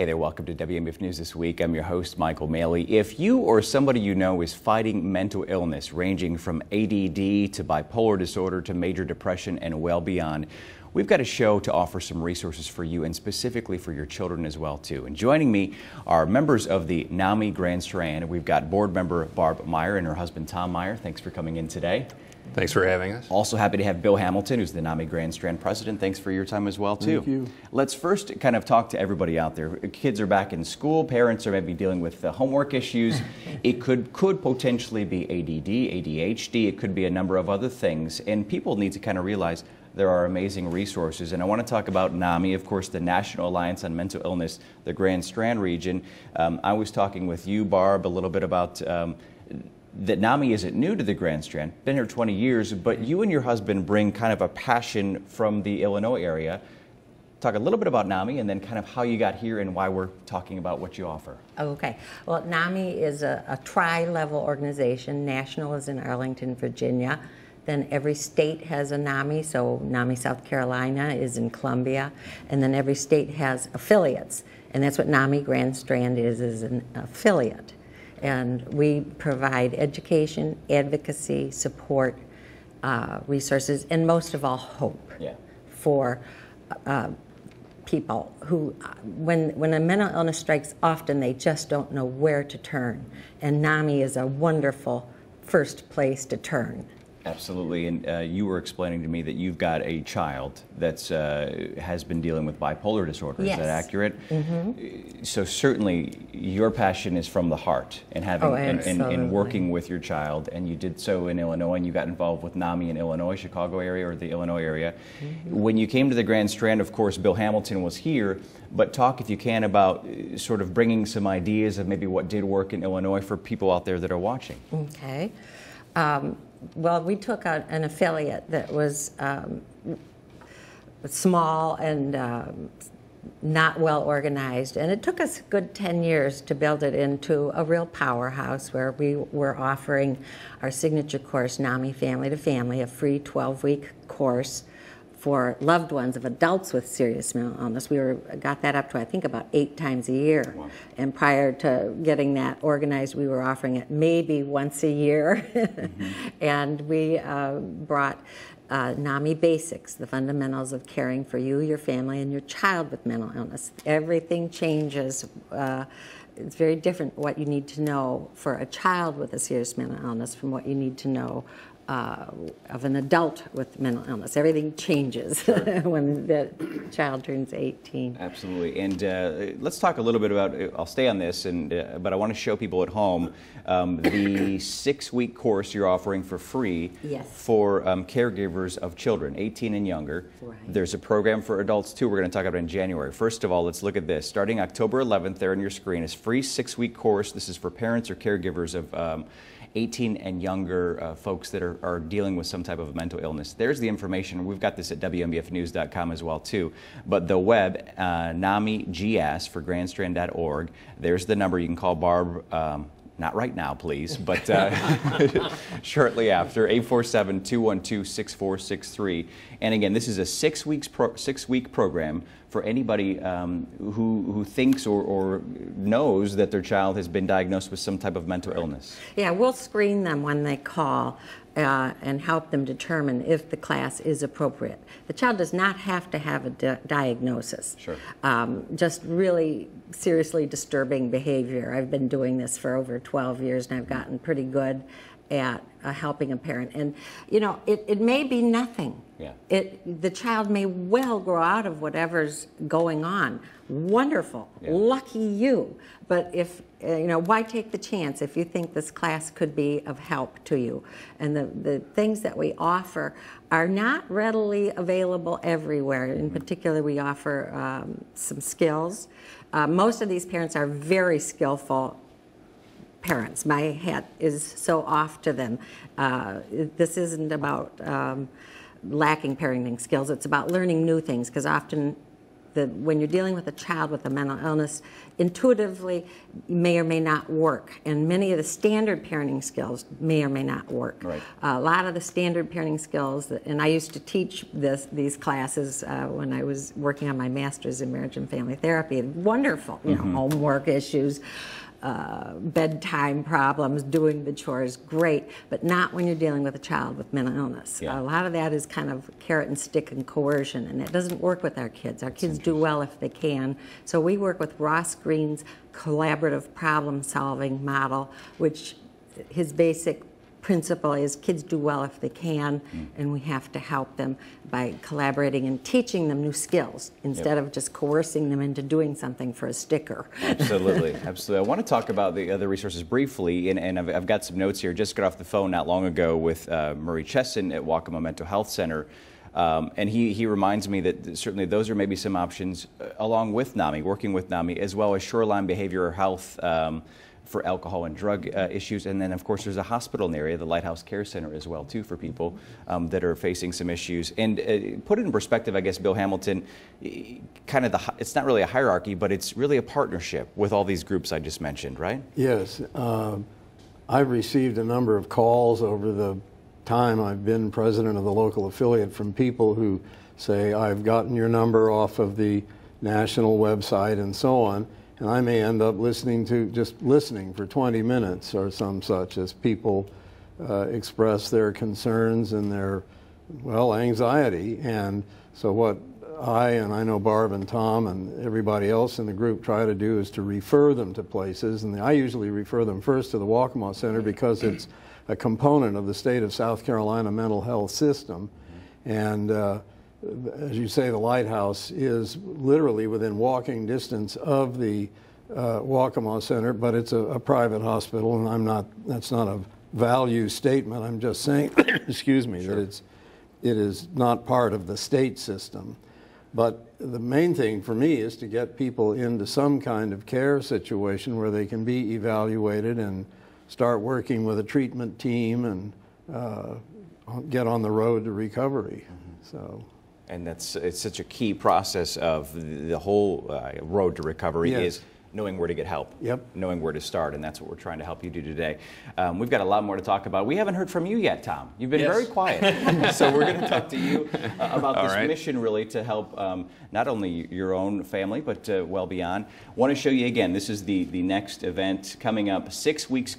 Hey there, welcome to Wmbf News This Week. I'm your host, Michael Maley. If you or somebody you know is fighting mental illness, ranging from ADD to bipolar disorder to major depression and well beyond, we've got a show to offer some resources for you and specifically for your children as well too. And joining me are members of the NAMI Grand Strand. We've got board member Barb Meyer and her husband Tom Meyer. Thanks for coming in today. Thanks for having us. Also happy to have Bill Hamilton, who's the NAMI Grand Strand president. Thanks for your time as well too. Thank you. Let's first kind of talk to everybody out there. Kids are back in school, parents are maybe dealing with homework issues. It could potentially be ADD, ADHD, it could be a number of other things, and people need to kind of realize there are amazing resources. And I want to talk about NAMI, of course, the National Alliance on Mental Illness, the Grand Strand region. I was talking with you, Barb, a little bit about that NAMI isn't new to the Grand Strand, been here 20 years, but you and your husband bring kind of a passion from the Illinois area. Talk a little bit about NAMI and then kind of how you got here and why we're talking about what you offer. Okay. Well, NAMI is a tri-level organization. National is in Arlington, Virginia. Then every state has a NAMI, so NAMI South Carolina is in Columbia, and then every state has affiliates, and that's what NAMI Grand Strand is an affiliate. And we provide education, advocacy, support, resources, and most of all, hope for people who, when a mental illness strikes, often they just don't know where to turn. And NAMI is a wonderful first place to turn. Absolutely, and you were explaining to me that you've got a child that's has been dealing with bipolar disorder. Yes. Is that accurate? Mm-hmm. So certainly your passion is from the heart and having and working with your child, and you did so in Illinois, and you got involved with NAMI in Illinois, Chicago area, or the Illinois area. Mm-hmm. When you came to the Grand Strand, of course, Bill Hamilton was here, but talk, if you can, about sort of bringing some ideas of maybe what did work in Illinois for people out there that are watching. Okay. Well, we took out an affiliate that was small and not well organized, and it took us a good 10 years to build it into a real powerhouse where we were offering our signature course, NAMI Family to Family, a free 12-week course for loved ones of adults with serious mental illness. We got that up to, I think, about 8 times a year. Wow. And prior to getting that organized, we were offering it maybe once a year. Mm-hmm. And we brought NAMI Basics, the fundamentals of caring for you, your family, and your child with mental illness. Everything changes. It's very different what you need to know for a child with a serious mental illness from what you need to know of an adult with mental illness. Everything changes when the child turns 18. Absolutely. And let's talk a little bit about, I'll stay on this, but I want to show people at home the 6-week course you're offering for free. Yes. For caregivers of children, 18 and younger. Right. There's a program for adults too we're going to talk about in January. First of all, let's look at this. Starting October 11th there on your screen is free 6-week course. This is for parents or caregivers of 18 and younger folks that are dealing with some type of mental illness. There's the information. We've got this at WMBFnews.com as well too. But the web, NAMIGS for grandstrand.org. There's the number you can call Barb. Not right now, please, but shortly after, 847-212-6463. And again, this is a 6-week program for anybody who thinks or knows that their child has been diagnosed with some type of mental illness. Yeah, we'll screen them when they call and help them determine if the class is appropriate. The child does not have to have a diagnosis. Sure. Just really seriously disturbing behavior. I've been doing this for over 12 years and I've gotten pretty good at helping a parent. And you know, it may be nothing. Yeah. The child may well grow out of whatever's going on. Wonderful. Yeah. Lucky you. But if, you know, why take the chance if you think this class could be of help to you? And the things that we offer are not readily available everywhere. In particular, we offer some skills. Most of these parents are very skillful parents. My hat is so off to them. This isn't about lacking parenting skills. It's about learning new things, because often when you're dealing with a child with a mental illness, intuitively may or may not work, and many of the standard parenting skills may or may not work. Right. A lot of the standard parenting skills, and I used to teach these classes when I was working on my master's in marriage and family therapy. Wonderful, you know, homework issues, bedtime problems, doing the chores, great, but not when you're dealing with a child with mental illness. Yeah. A lot of that is kind of carrot and stick and coercion, and it doesn't work with our kids. Our kids do well if they can. So we work with Ross Greene's collaborative problem-solving model, which his basic principle is kids do well if they can, and we have to help them by collaborating and teaching them new skills instead of just coercing them into doing something for a sticker. Absolutely, absolutely. I want to talk about the other resources briefly, and I've got some notes here. Just got off the phone not long ago with Murray Chesson at Waccamaw Mental Health Center, and he reminds me that certainly those are maybe some options along with NAMI, working with NAMI, as well as Shoreline Behavioral Health for alcohol and drug issues, and then of course there's a hospital in the area, the Lighthouse Care Center as well too, for people that are facing some issues. And put it in perspective, I guess, Bill Hamilton, kind of it's not really a hierarchy, but it's really a partnership with all these groups I just mentioned, right? Yes. I've received a number of calls over the time I've been president of the local affiliate from people who say, I've gotten your number off of the national website and so on. And I may end up listening for 20 minutes or some such as people express their concerns and their, well, anxiety. And so what I know Barb and Tom and everybody else in the group try to do is to refer them to places. And I usually refer them first to the Waccamaw Center because it's a component of the state of South Carolina mental health system. And as you say, the Lighthouse is literally within walking distance of the Waccamaw Center, but it's a private hospital, and that's not a value statement. I'm just saying, excuse me, that it is not part of the state system. But the main thing for me is to get people into some kind of care situation where they can be evaluated and start working with a treatment team and get on the road to recovery. So. And it's such a key process of the whole road to recovery is knowing where to get help, knowing where to start, and that's what we're trying to help you do today. We've got a lot more to talk about. We haven't heard from you yet, Tom. You've been very quiet. So we're going to talk to you about this mission really to help not only your own family, but well beyond. Want to show you again, this is the next event coming up, a 6-week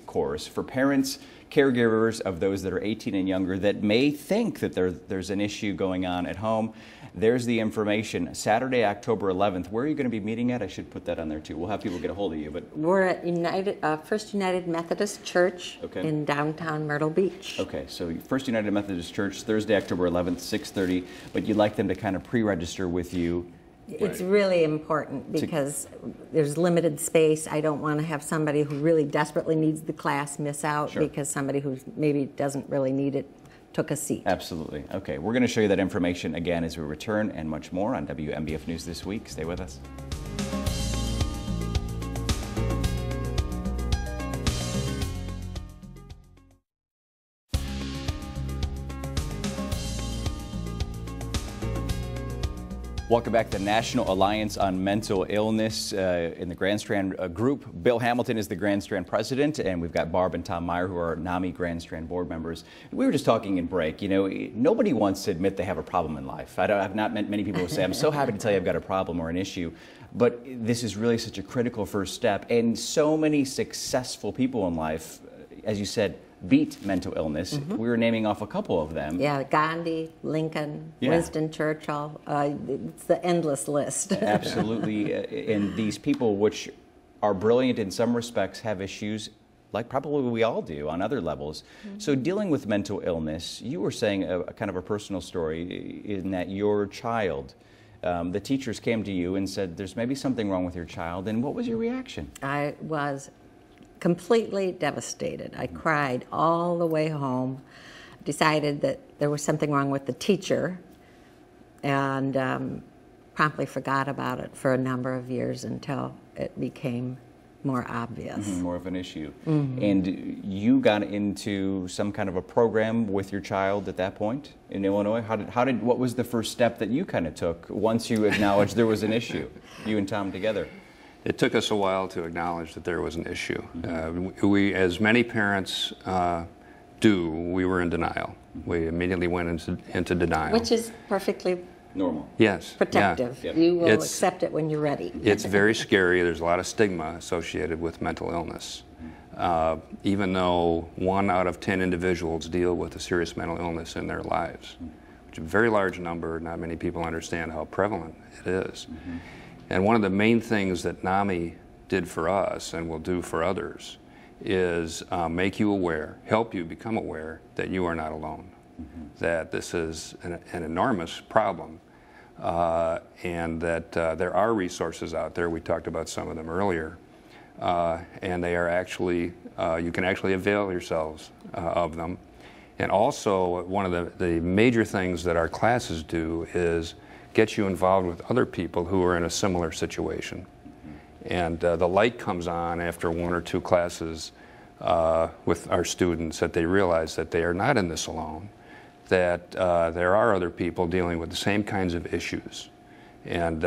course for parents, caregivers of those that are 18 and younger that may think that there's an issue going on at home. There's the information. Saturday, October 11th. Where are you going to be meeting at? I should put that on there too. We'll have people get a hold of you. But we're at First United Methodist Church in downtown Myrtle Beach. Okay, so First United Methodist Church, Thursday, October 11th, 6:30. But you'd like them to kind of pre-register with you. It's really important because there's limited space. I don't want to have somebody who really desperately needs the class miss out because somebody who maybe doesn't really need it took a seat. Absolutely. Okay, we're going to show you that information again as we return and much more on WMBF News This Week. Stay with us. Welcome back to the National Alliance on Mental Illness in the Grand Strand group. Bill Hamilton is the Grand Strand president, and we've got Barb and Tom Meyer, who are NAMI Grand Strand board members. We were just talking in break. You know, nobody wants to admit they have a problem in life. I've not met many people who say, I'm so happy to tell you I've got a problem or an issue. But this is really such a critical first step. And so many successful people in life, as you said, beat mental illness. We were naming off a couple of them. Yeah, Gandhi, Lincoln, Winston Churchill. It's the endless list. Absolutely. And these people, which are brilliant in some respects, have issues like probably we all do on other levels. So dealing with mental illness, you were saying a kind of a personal story in that your child, the teachers came to you and said, there's maybe something wrong with your child. And what was your reaction? I was completely devastated. I cried all the way home, decided that there was something wrong with the teacher, and promptly forgot about it for a number of years until it became more obvious. More of an issue. And you got into some kind of a program with your child at that point in Illinois. What was the first step that you kind of took once you acknowledged there was an issue, you and Tom together? It took us a while to acknowledge that there was an issue. We, as many parents do, we were in denial. We immediately went into denial. Which is perfectly normal. Yes. Protective. Yeah. You will accept it when you're ready. It's very scary. There's a lot of stigma associated with mental illness. Even though 1 out of 10 individuals deal with a serious mental illness in their lives, which is a very large number, not many people understand how prevalent it is. And one of the main things that NAMI did for us and will do for others is make you aware, help you become aware that you are not alone, that this is an enormous problem, and that there are resources out there. We talked about some of them earlier, and they are actually, you can actually avail yourselves of them. And also, one of the major things that our classes do is get you involved with other people who are in a similar situation. And the light comes on after 1 or 2 classes with our students that they realize that they are not in this alone, that there are other people dealing with the same kinds of issues. And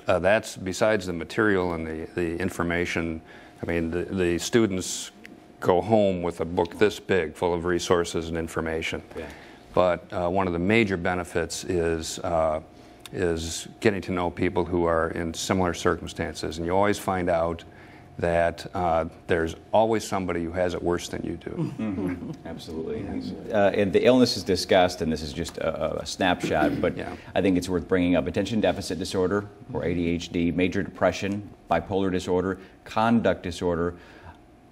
that's, besides the material and the information, I mean, the students go home with a book this big full of resources and information. Yeah. But one of the major benefits is getting to know people who are in similar circumstances. And you always find out that there's always somebody who has it worse than you do. Absolutely. And the illness is discussed, and this is just a snapshot, but I think it's worth bringing up. Attention deficit disorder, or ADHD, major depression, bipolar disorder, conduct disorder,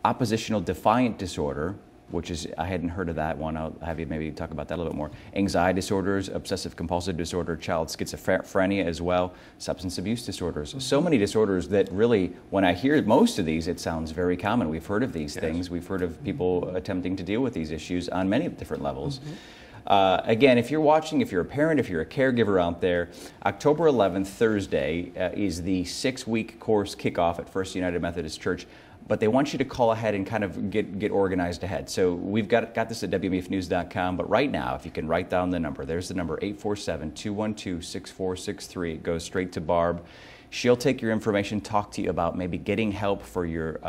oppositional defiant disorder, which is, I hadn't heard of that one. I'll have you maybe talk about that a little bit more. Anxiety disorders, obsessive compulsive disorder, child schizophrenia as well, substance abuse disorders. So many disorders that really, when I hear most of these, it sounds very common. We've heard of these things. We've heard of people attempting to deal with these issues on many different levels. Again, if you're watching, if you're a parent, if you're a caregiver out there, October 11th, Thursday, is the 6-week course kickoff at First United Methodist Church. But they want you to call ahead and kind of get organized ahead. So we've got this at wmbfnews.com, but right now, if you can write down the number, there's the number 847-212-6463. It goes straight to Barb. She'll take your information, talk to you about maybe getting help for your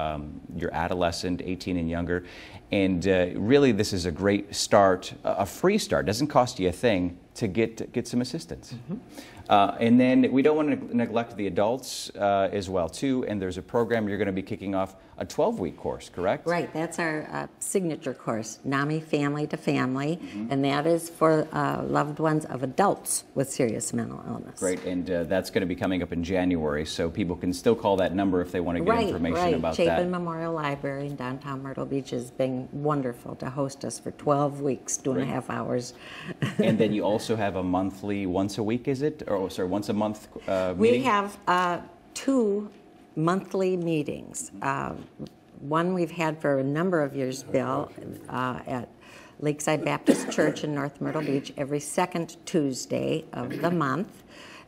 adolescent, 18 and younger. And really, this is a great start, a free start. Doesn't cost you a thing to get some assistance. And then we don't want to neglect the adults as well, too. And there's a program you're going to be kicking off, a 12-week course, correct? Right. That's our signature course, NAMI Family to Family. And that is for loved ones of adults with serious mental illness. Great. And that's going to be coming up in January. So people can still call that number if they want to get information about that. Chapin Memorial Library in downtown Myrtle Beach has been wonderful to host us for 12 weeks, 2.5 hours. And then you also have a monthly, once a week, is it? Or sorry, once a month meeting? We have 2 monthly meetings. One we've had for a number of years, Bill, at Lakeside Baptist Church in North Myrtle Beach every 2nd Tuesday of the month.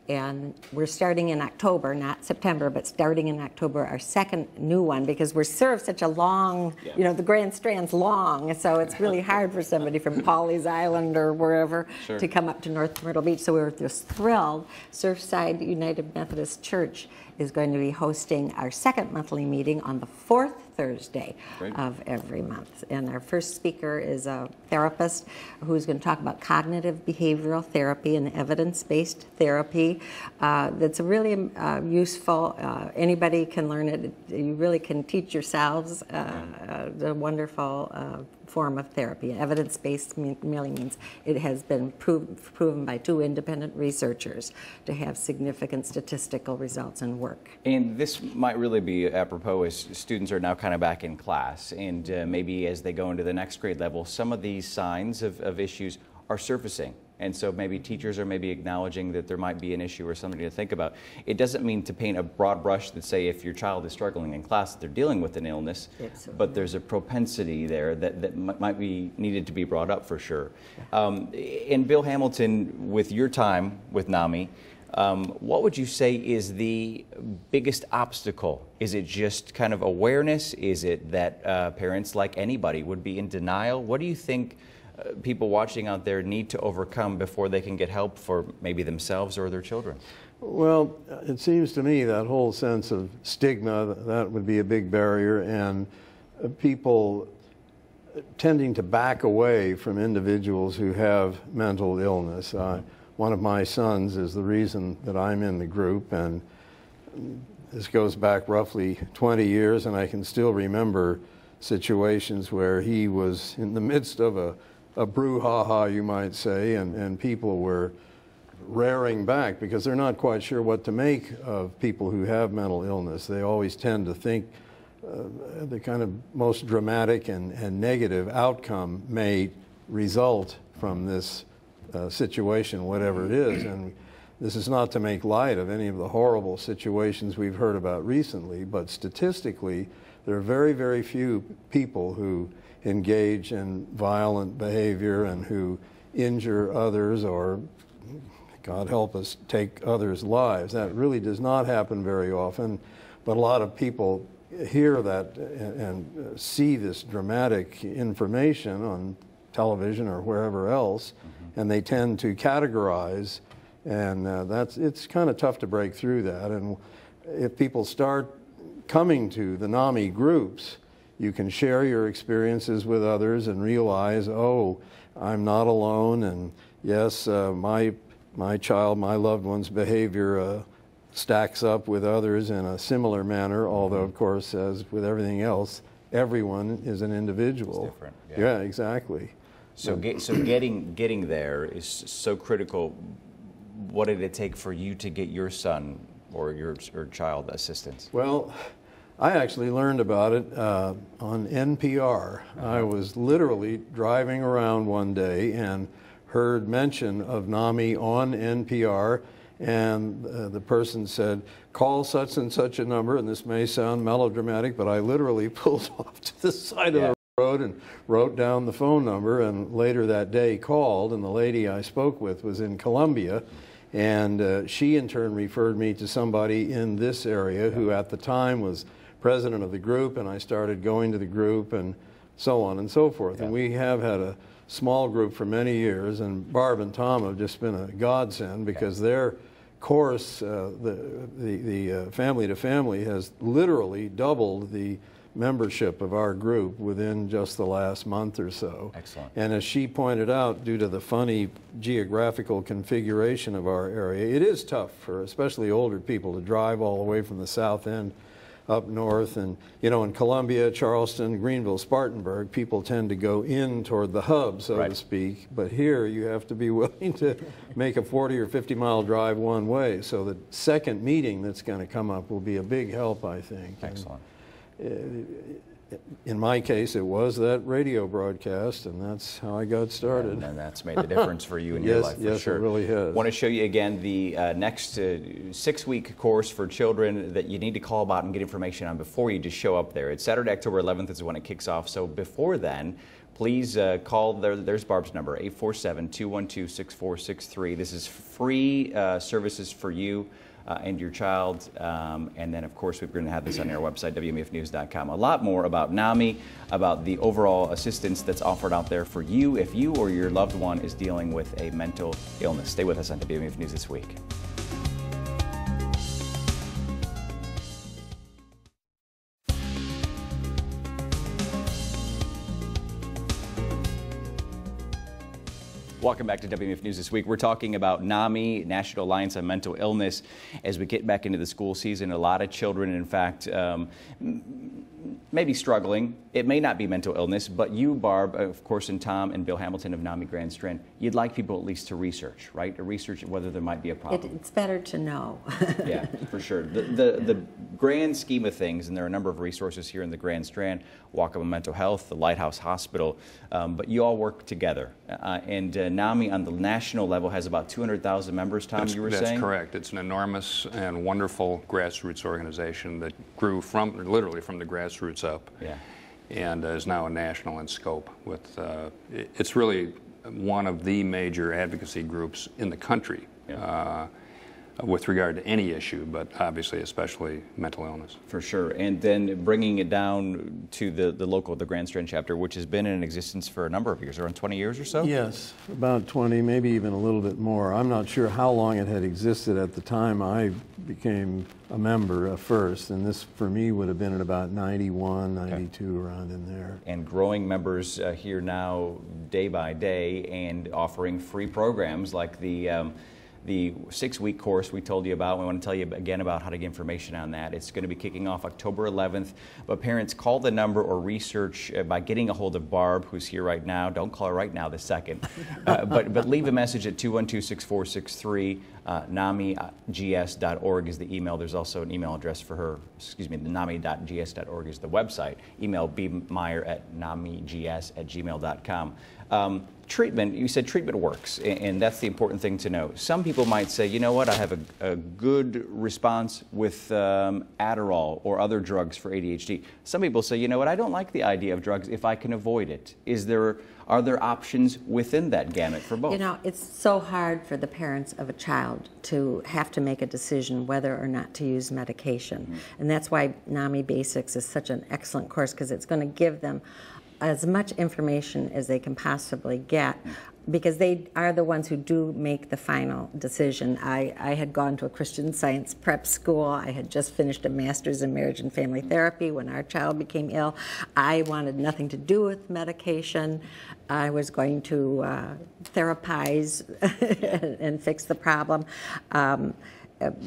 And we're starting in October, not September, but starting in October, our 2nd new one, because we're served such a long, you know, the Grand Strand's long, so it's really hard for somebody from Pawleys Island or wherever to come up to North Myrtle Beach. So we're just thrilled. Surfside United Methodist Church is going to be hosting our 2nd monthly meeting on the 4th Thursday of every month. And our first speaker is a therapist who's going to talk about cognitive behavioral therapy and evidence-based therapy. That's a really useful, anybody can learn it. You really can teach yourselves the wonderful form of therapy. Evidence-based merely means it has been proven by 2 independent researchers to have significant statistical results in work. And this might really be apropos as students are now kind of back in class, and maybe as they go into the next grade level, some of these signs of issues are surfacing. And so maybe teachers are maybe acknowledging that there might be an issue or something to think about. It doesn't mean to paint a broad brush that say if your child is struggling in class, that they're dealing with an illness, but there's a propensity there that might be needed to be brought up for sure. And Bill Hamilton, with your time with NAMI, What would you say is the biggest obstacle? Is it just kind of awareness? Is it that parents, like anybody, would be in denial? What do you think people watching out there need to overcome before they can get help for maybe themselves or their children? Well, it seems to me that whole sense of stigma, that would be a big barrier, and people tending to back away from individuals who have mental illness. One of my sons is the reason that I'm in the group, and this goes back roughly 20 years, and I can still remember situations where he was in the midst of a brouhaha, you might say, and people were rearing back because they're not quite sure what to make of people who have mental illness. They always tend to think the kind of most dramatic and negative outcome may result from this situation, whatever it is. And this is not to make light of any of the horrible situations we've heard about recently, but statistically, there are very, very few people who engage in violent behavior and who injure others or, God help us, take others' lives. That really does not happen very often, but a lot of people hear that and see this dramatic information on television or wherever else, and they tend to categorize, and it's kind of tough to break through that. And if people start coming to the NAMI groups, you can share your experiences with others and realize, oh, I'm not alone, and yes, my child, my loved one's behavior stacks up with others in a similar manner, although, of course, as with everything else, everyone is an individual. It's different. Yeah, exactly. So, getting there is so critical. What did it take for you to get your son or your child assistance? Well, I actually learned about it on NPR. I was literally driving around one day and heard mention of NAMI on NPR, and the person said, call such and such a number, and this may sound melodramatic, but I literally pulled off to the side of the road and wrote down the phone number, and later that day called, and the lady I spoke with was in Colombia, and she in turn referred me to somebody in this area who at the time was president of the group, and I started going to the group and so on and so forth. And we have had a small group for many years, and Barb and Tom have just been a godsend because their course, the family to family, has literally doubled the membership of our group within just the last month or so. Excellent. And as she pointed out, due to the funny geographical configuration of our area, it is tough for especially older people to drive all the way from the south end up north. And, you know, in Columbia, Charleston, Greenville, Spartanburg, people tend to go in toward the hub, so to speak. But here, you have to be willing to make a 40 or 50-mile drive one way. So the second meeting that's going to come up will be a big help, I think. Excellent. In my case, it was that radio broadcast, and that's how I got started. And that's made the difference for you in your life, for yes, sure. It really has. I want to show you again the next 6-week course for children that you need to call about and get information on before you just show up there. It's Saturday, October 11th is when it kicks off. So before then, please call. There's Barb's number, 847-212-6463. This is free services for you and your child, and then of course we're going to have this on our website, wmbfnews.com. A lot more about NAMI, about the overall assistance that's offered out there for you if you or your loved one is dealing with a mental illness. Stay with us on WMBF News This Week. Welcome back to WMBF News This Week. We're talking about NAMI, National Alliance on Mental Illness. As we get back into the school season, a lot of children, in fact, may be struggling. It may not be mental illness, but you, Barb, of course, and Tom and Bill Hamilton of NAMI Grand Strand, you'd like people at least to research, right? To research whether there might be a problem. It's better to know. Yeah, for sure. The grand scheme of things, and there are a number of resources here in the Grand Strand, Walkable Mental Health, the Lighthouse Hospital, but you all work together. And NAMI on the national level has about 200,000 members, Tom, you were saying? That's correct. It's an enormous and wonderful grassroots organization that grew literally from the grassroots up. Yeah. And is now a national in scope. It's really one of the major advocacy groups in the country. Yeah. with regard to any issue, but obviously especially mental illness. For sure. And then bringing it down to the Grand Strand chapter, which has been in existence for a number of years, around 20 years or so? Yes, about 20, maybe even a little bit more. I'm not sure how long it had existed at the time I became a member first, and this for me would have been at about 91, 92, around in there. And growing members here now day by day, and offering free programs like the 6-week course we told you about. We want to tell you again about how to get information on that. It's going to be kicking off October 11th. But parents, call the number or research by getting a hold of Barb, who's here right now. Don't call her right now, this second. But leave a message at 212-6463. NAMIGS.org is the email. There's also an email address for her. Excuse me, the NAMI.gs.org is the website. Email bmeyer@namigs@gmail.com. Treatment, you said treatment works, and that's the important thing to know. Some people might say, you know what, I have a good response with Adderall or other drugs for ADHD. Some people say, you know what, I don't like the idea of drugs if I can avoid it. Are there options within that gamut for both? You know, it's so hard for the parents of a child to have to make a decision whether or not to use medication. Mm-hmm. And that's why NAMI Basics is such an excellent course, because it's going to give them as much information as they can possibly get, because they are the ones who do make the final decision. I had gone to a Christian Science prep school. I had just finished a master's in marriage and family therapy when our child became ill. I wanted nothing to do with medication. I was going to therapize and fix the problem.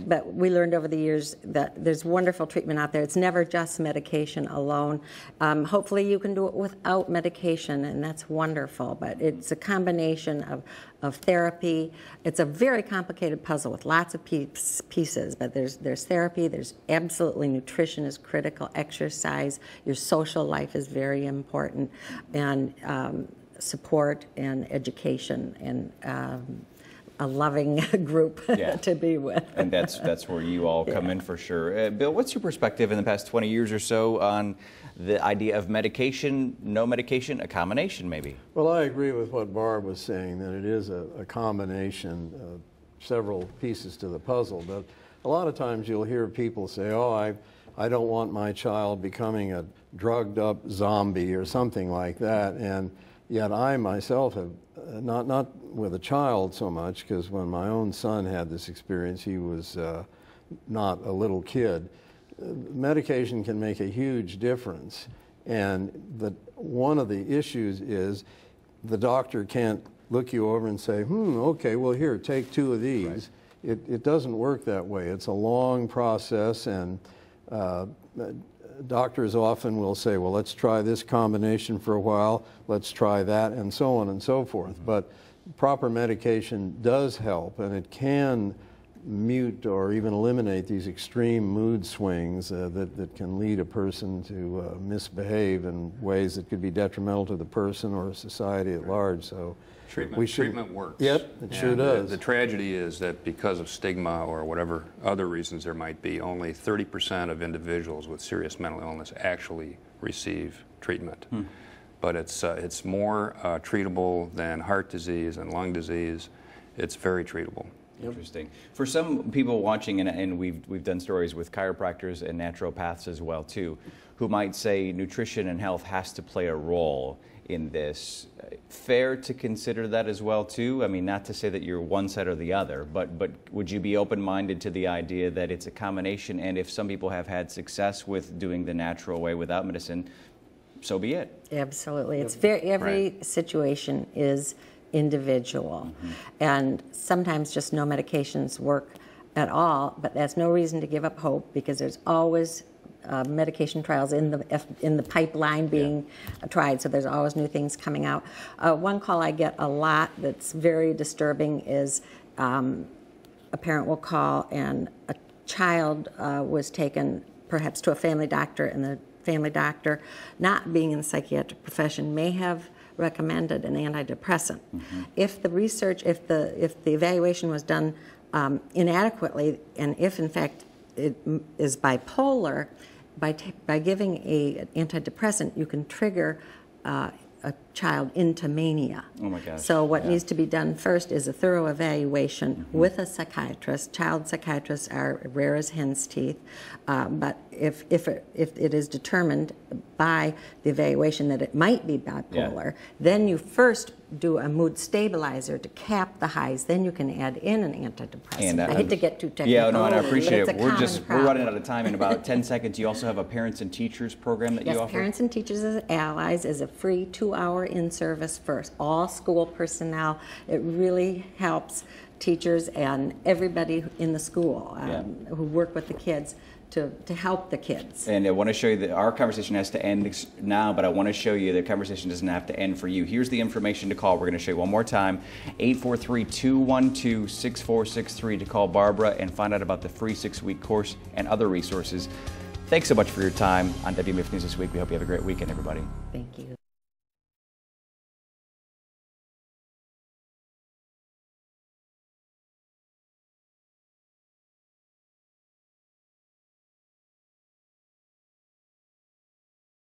But we learned over the years that there's wonderful treatment out there. It's never just medication alone. Hopefully you can do it without medication, and that's wonderful. But it's a combination of therapy. It's a very complicated puzzle with lots of pieces, but there's therapy, there's absolutely nutrition is critical, exercise, your social life is very important, and support and education and a loving group to be with. And that's where you all come in for sure. Bill, what's your perspective in the past 20 years or so on the idea of medication, no medication, a combination maybe? Well, I agree with what Barb was saying, that it is a combination of several pieces to the puzzle. But a lot of times you'll hear people say, oh, I don't want my child becoming a drugged up zombie or something like that. And yet I myself have, not with a child so much, because when my own son had this experience, he was not a little kid. Medication can make a huge difference. And one of the issues is the doctor can't look you over and say, okay, well, here, take 2 of these. Right. It doesn't work that way. It's a long process, and doctors often will say, well, let's try this combination for a while, let's try that, and so on and so forth. Mm-hmm. But proper medication does help, and it can mute or even eliminate these extreme mood swings that can lead a person to misbehave in ways that could be detrimental to the person or society at large. So treatment works. Yep, it sure does. The tragedy is that because of stigma or whatever other reasons there might be, only 30% of individuals with serious mental illness actually receive treatment. But it's more treatable than heart disease and lung disease. It's very treatable. Interesting. For some people watching, and we've done stories with chiropractors and naturopaths as well too, who might say nutrition and health has to play a role in this. Fair to consider that as well too? I mean, not to say that you're one side or the other, but would you be open-minded to the idea that it's a combination, and if some people have had success with doing the natural way without medicine, so be it? Absolutely. It's every situation is individual. Mm-hmm. And sometimes just no medications work at all, but that's no reason to give up hope, because there's always medication trials in the pipeline being tried, so there's always new things coming out. One call I get a lot that's very disturbing is a parent will call and a child was taken perhaps to a family doctor, and the family doctor, not being in the psychiatric profession, may have recommended an antidepressant. Mm-hmm. If the research, if the evaluation was done inadequately, and if in fact it is bipolar, by giving an antidepressant, you can trigger a child into mania. Oh my gosh. So what Yeah. needs to be done first is a thorough evaluation with a psychiatrist. Child psychiatrists are rare as hen's teeth, but if it is determined by the evaluation that it might be bipolar, then you first do a mood stabilizer to cap the highs. Then you can add in an antidepressant. And, I hate to get too technical. Yeah, no, and I appreciate but it. it's a We're common running out problem. of time in about 10 seconds. You also have a parents and teachers program that you Yes, offer? Parents and Teachers as Allies is a free 2-hour in-service for all school personnel. It really helps teachers and everybody in the school who work with the kids to help the kids. And I want to show you that our conversation has to end now, but I want to show you the conversation doesn't have to end for you. Here's the information to call. We're going to show you one more time. 843-212-6463 to call Barbara and find out about the free 6-week course and other resources. Thanks so much for your time on WMF News This Week. We hope you have a great weekend, everybody. Thank you.